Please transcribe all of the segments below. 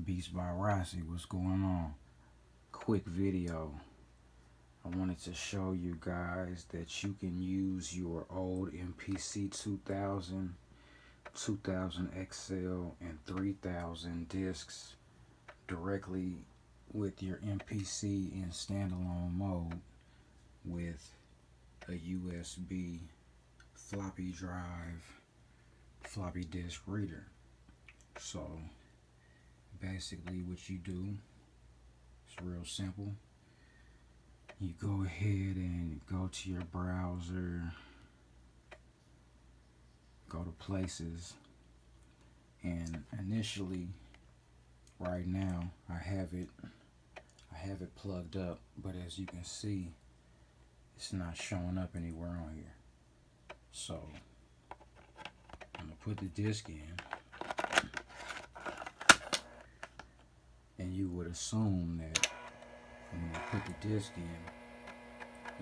Beats by Rossi, what's going on? Quick video. I wanted to show you guys that you can use your old MPC 2000, 2000 XL, and 3000 discs directly with your MPC in standalone mode with a USB Floppy Drive floppy disk reader. So basically what you do, it's real simple. You go ahead and go to your browser, go to places, and initially right now I have it plugged up, but as you can see it's not showing up anywhere on here. So I'm gonna put the disc in, and you would assume that when you put the disc in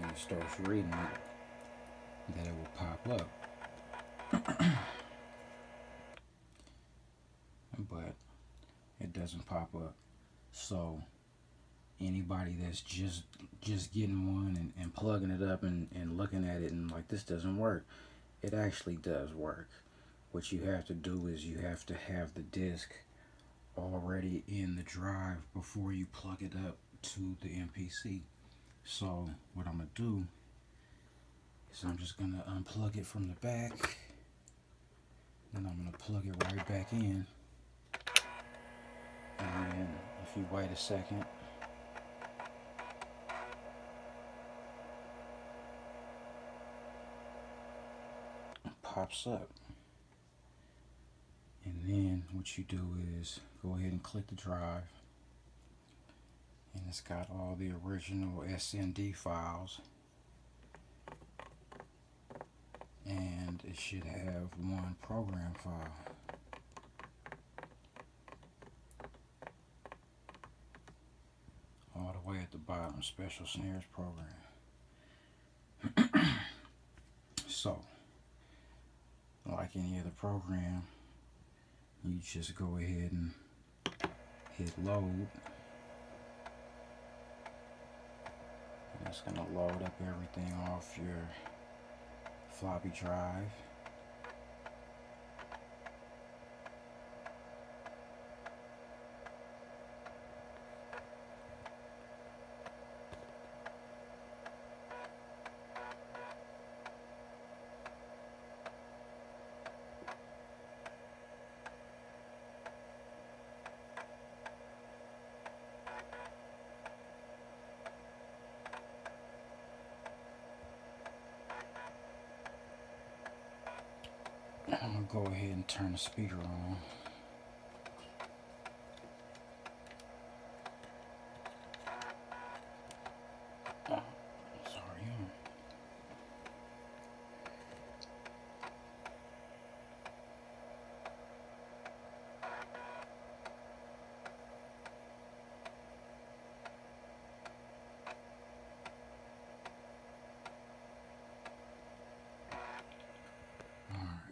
and it starts reading it, that it will pop up. But it doesn't pop up. So anybody that's just getting one and plugging it up and looking at it and like, this doesn't work, it actually does work. What you have to do is you have to have the disc already in the drive before you plug it up to the MPC. So what I'm gonna do is I'm just gonna unplug it from the back, then I'm gonna plug it right back in, and then if you wait a second, it pops up. And then what you do is go ahead and click the drive, and it's got all the original SND files, and it should have one program file. All the way at the bottom, special snares program. So like any other program, you just go ahead and hit load. And it's going to load up everything off your floppy drive. I'm going to go ahead and turn the speaker on. Oh, sorry.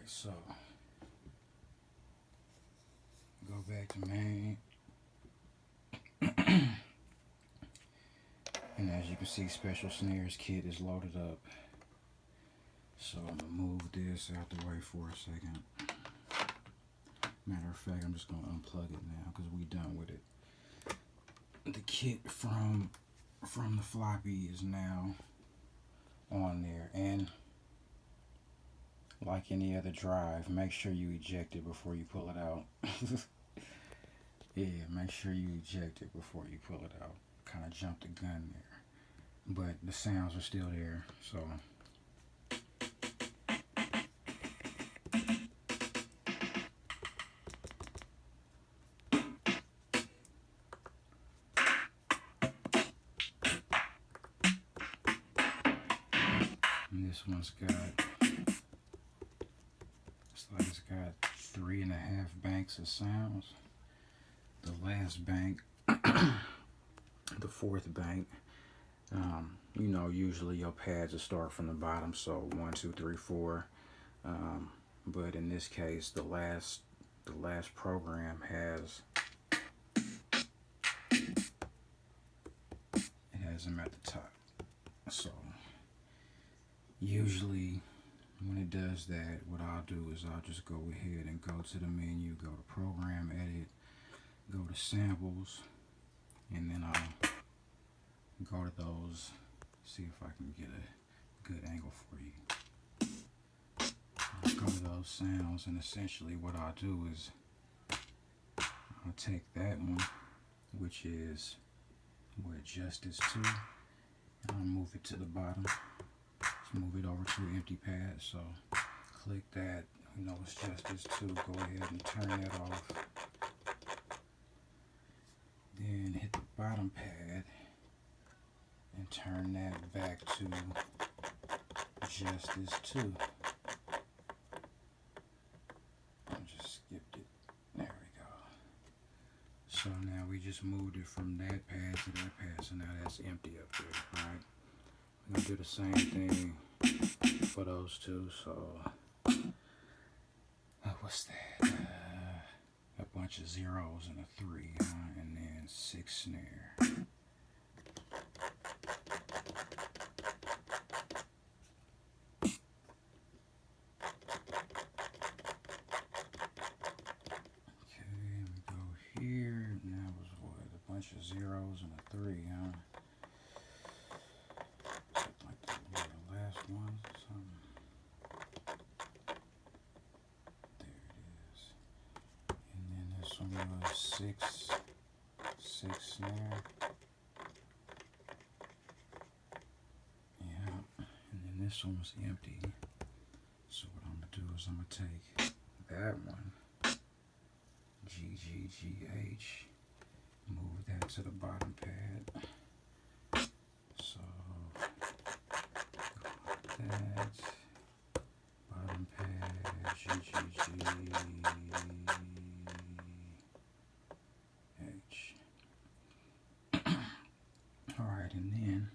So go back to main, and as you can see, special snares kit is loaded up. So I'm gonna move this out the way for a second. Matter of fact, I'm just gonna unplug it now because we done with it. The kit from the floppy is now on there, and like any other drive, make sure you eject it before you pull it out. Yeah, make sure you eject it before you pull it out. Kind of jumped the gun there, but the sounds are still there. So and this one's got, it's got 3.5 banks of sounds. The last bank, the fourth bank, you know, usually your pads will start from the bottom, so 1, 2, 3, 4. But in this case, the last program has has them at the top. So usually when it does that, what I'll do is I'll just go ahead and go to the menu, go to Program, Edit, go to Samples, and then I'll go to those, see if I can get a good angle for you. I'll go to those sounds, and essentially what I'll do is I'll take that one, which is where Just is to, and I'll move it to the bottom. Let's move it over to an empty pad. So click that, you know it's Just is to, go ahead and turn that off. Then hit the bottom pad and turn that back to Just is to. I just skipped it. There we go. So now we just moved it from that pad to that pad. So now that's empty up there. Alright. We're gonna do the same thing for those two. So what's that? A bunch of zeros and a 3, and then 6 snare. Here, now was what, a bunch of zeros and a 3, something like that. Yeah, the last one, something. There it is. And then this one was 6 snare. Yeah, and then this one was empty. So what I'm gonna do is I'm gonna take that one, G, G, G, H, move that to the bottom pad. So that bottom pad, G, G, G, H. Alright, and then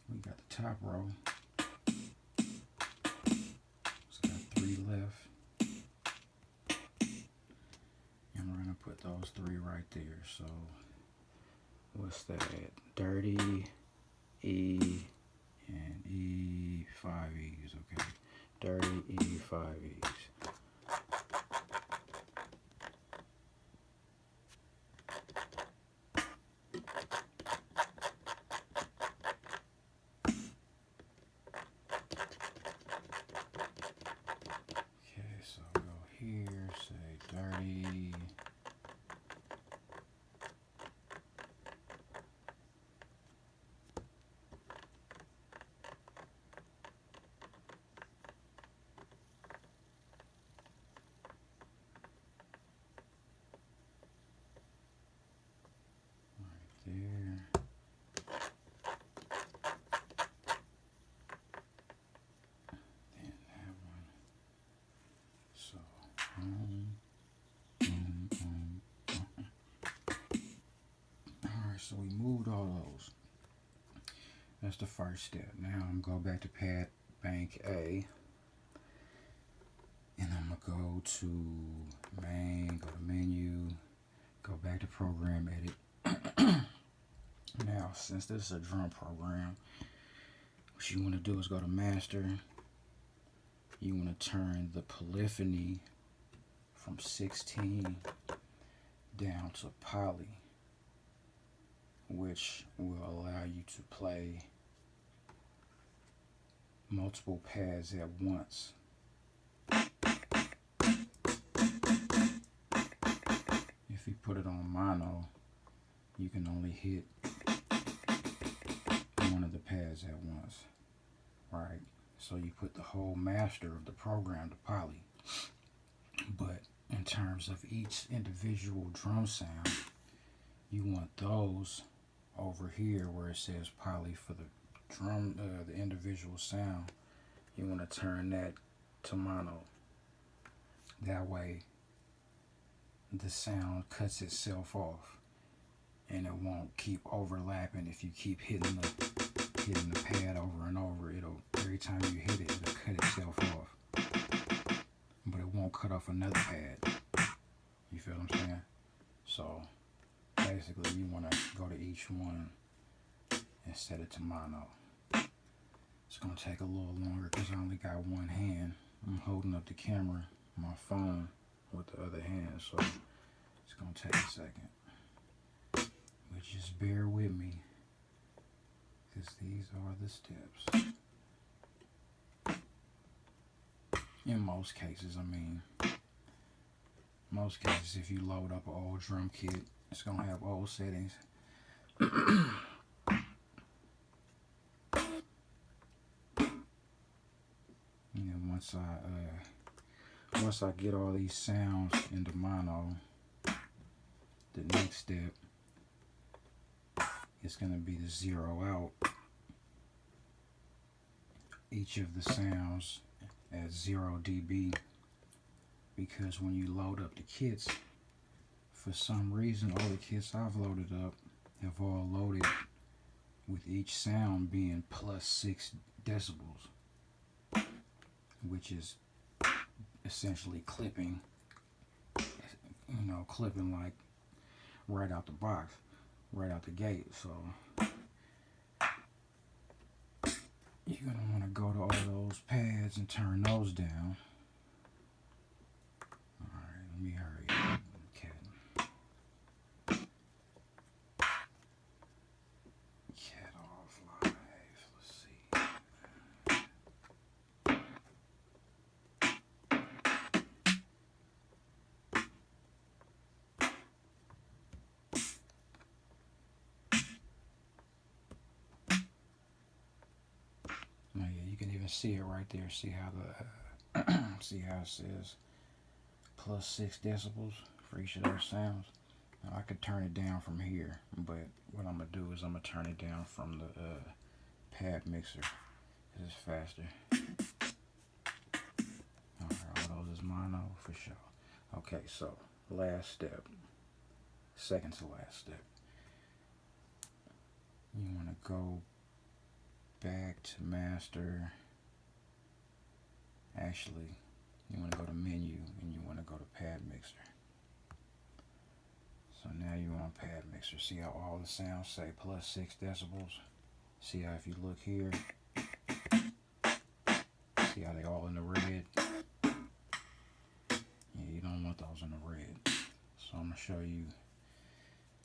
we got the top row. It's got 3 left. Put those 3 right there. So what's that? Dirty, E, and E, 5 E's. Okay, dirty, E, 5 E's. Okay, so go here, say dirty. There. Then that one. So, Alright, so we moved all those. That's the first step. Now I'm gonna go back to pad bank A. And I'm gonna go to main, go to menu, go back to program, edit. Now, since this is a drum program, what you want to do is go to master. You want to turn the polyphony from 16 down to poly, which will allow you to play multiple pads at once. If you put it on mono, you can only hit one of the pads at once, right? So you put the whole master of the program to poly. But in terms of each individual drum sound, you want those over here where it says poly for the drum, the individual sound. You want to turn that to mono. That way the sound cuts itself off and it won't keep overlapping. If you keep hitting the pad over and over, it'll, every time you hit it, it'll cut itself off, but it won't cut off another pad. You feel what I'm saying? So basically you want to go to each one and set it to mono. It's gonna take a little longer because I only got one hand. I'm holding up the camera, my phone, with the other hand, so it's gonna take a second. But just bear with me, because these are the steps. In most cases, I mean, most cases, if you load up an old drum kit, it's gonna have old settings. And then once I get all these sounds into mono, the next step is gonna be to zero out each of the sounds at 0 dB, because when you load up the kits, for some reason all the kits I've loaded up have all loaded with each sound being plus 6 decibels, which is essentially clipping, clipping like right out the box, right out the gate. So you're gonna want to go to all those pads and turn those down. Alright, let me hurry up. Cat off live. Let's see. Oh yeah, you can even see it right there. See how see how it says plus 6 decibels for each of those sounds. Now I could turn it down from here, but what I'm gonna do is I'm gonna turn it down from the pad mixer, because it's faster. Alright, all those is mono for sure. Okay, so last step, second to last step. You wanna go back to master. Actually, you want to go to menu and you want to go to pad mixer. So now you're on pad mixer. See how all the sounds say plus 6 decibels? See how if you look here, see how they all in the red? Yeah, you don't want those in the red. So I'm going to show you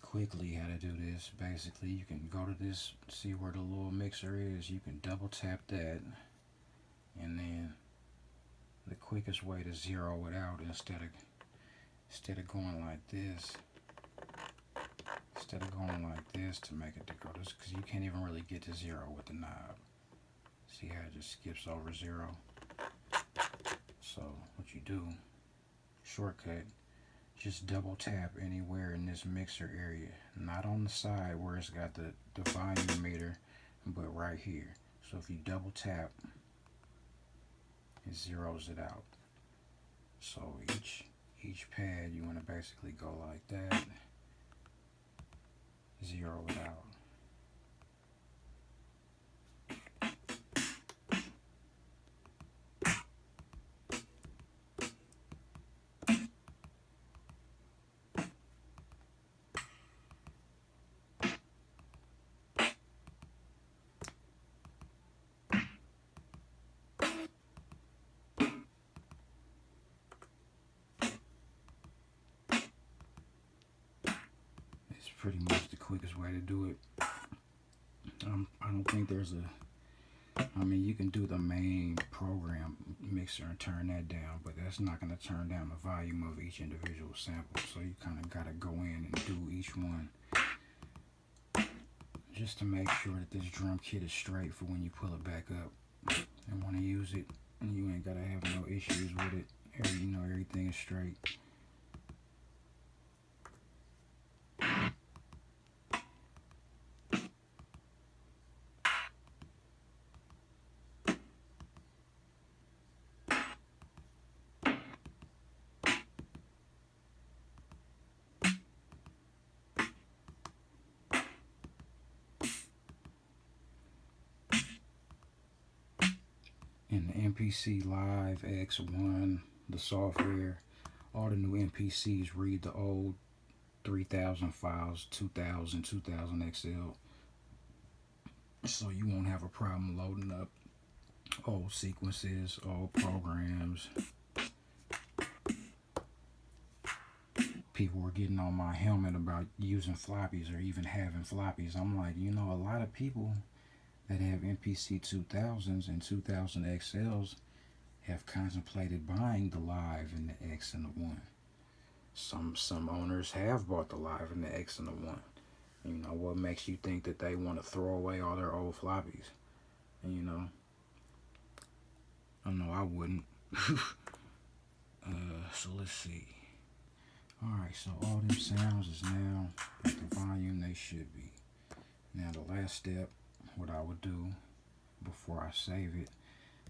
quickly how to do this. Basically, you can go to this, see where the little mixer is. You can double tap that, and then the quickest way to zero it out, instead of going like this, to make it to go this, because you can't even really get to 0 with the knob. See how it just skips over 0? So what you do, shortcut, just double tap anywhere in this mixer area, not on the side where it's got the volume meter, but right here. So if you double tap, it zeroes it out. So each pad you want to basically go like that, zero it out. It's pretty much the quickest way to do it. I don't think there's I mean, you can do the main program mixer and turn that down, but that's not going to turn down the volume of each individual sample. So you kind of got to go in and do each one, just to make sure that this drum kit is straight for when you pull it back up and want to use it, and you ain't got to have no issues with it. Everything is straight. In the MPC Live X1, the software, all the new MPCs read the old 3000 files, 2000 XL. so you won't have a problem loading up old sequences, old programs. People were getting on my helmet about using floppies or even having floppies. I'm like, you know, a lot of people that have MPC 2000s and 2000 XLs have contemplated buying the Live and the X and the 1. Some owners have bought the Live and the X and the 1. You know, what makes you think that they want to throw away all their old floppies? And, you know, I know I wouldn't. So let's see. Alright, so all them sounds is now at the volume they should be. Now the last step, what I would do before I save it,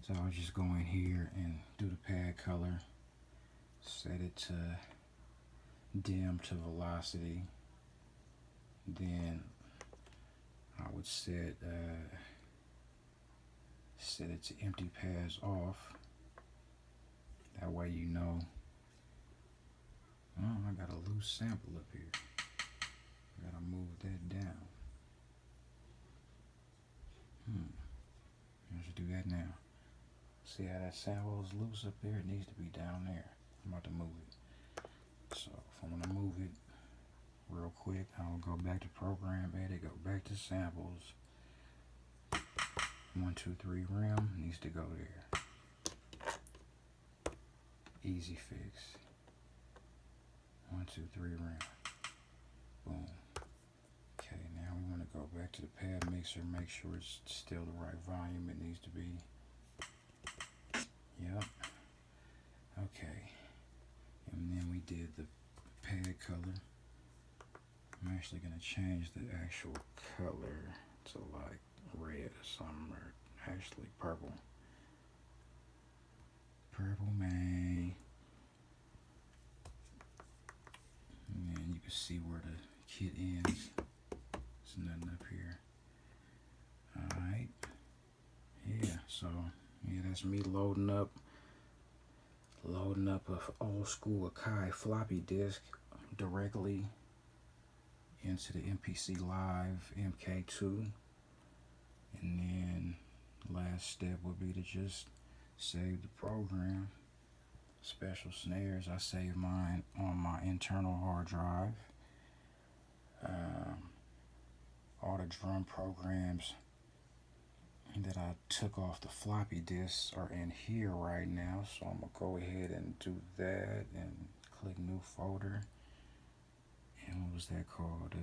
so I'll just go in here and do the pad color, set it to dim to velocity, then I would set it to empty pads off. That way you know. Oh, I got a loose sample up here. I gotta move that down. Let's do that now. See how that sample is loose up there? It needs to be down there. I'm about to move it. So if I'm gonna move it real quick, I'll go back to program, edit, go back to samples. 1, 2, 3 rim needs to go there. Easy fix. 1, 2, 3 rim. Boom. Okay, now we want to go back to the pad mixer, make sure it's still the right volume it needs to be. Yep. Okay. And then we did the pad color. I'm actually going to change the actual color to like red or something, or actually purple. Purple, man. And then you can see where the kit ends. There's nothing up here. Alright. Yeah, so yeah, that's me loading up a old school Akai floppy disk directly into the MPC Live MK2. And then last step would be to just save the program. Special snares, I save mine on my internal hard drive. All the drum programs that I took off the floppy disks are in here right now, so I'm gonna go ahead and do that and click new folder. And what was that called?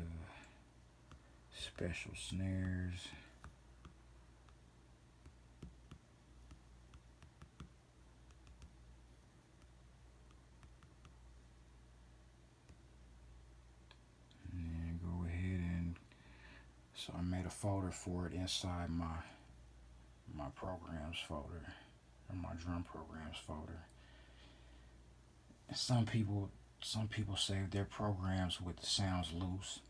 Special snares. So I made a folder for it inside my programs folder, or my drum programs folder. And some people save their programs with the sounds loose.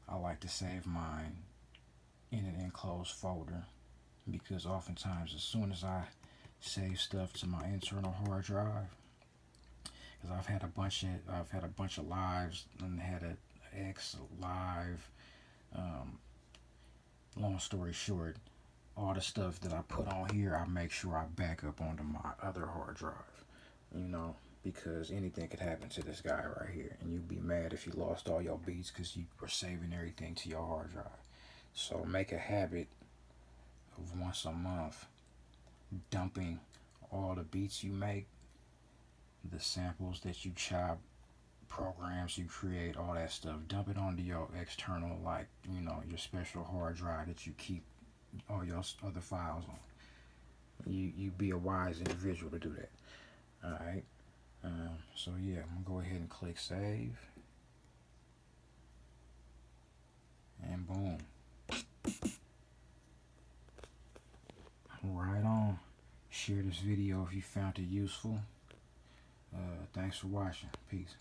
I like to save mine in an enclosed folder because oftentimes as soon as I save stuff to my internal hard drive, because I've had a bunch of lives and had an X live. Long story short, all the stuff that I put on here, I make sure I back up onto my other hard drive, you know, because anything could happen to this guy right here, and you'd be mad if you lost all your beats because you were saving everything to your hard drive. So make a habit of once a month dumping all the beats you make, the samples that you chop, programs you create, all that stuff, dump it onto your external, like, you know, your special hard drive that you keep all your other files on. You be a wise individual to do that. Alright. So yeah, I'm gonna go ahead and click save. And boom. Right on. Share this video if you found it useful. Thanks for watching. Peace.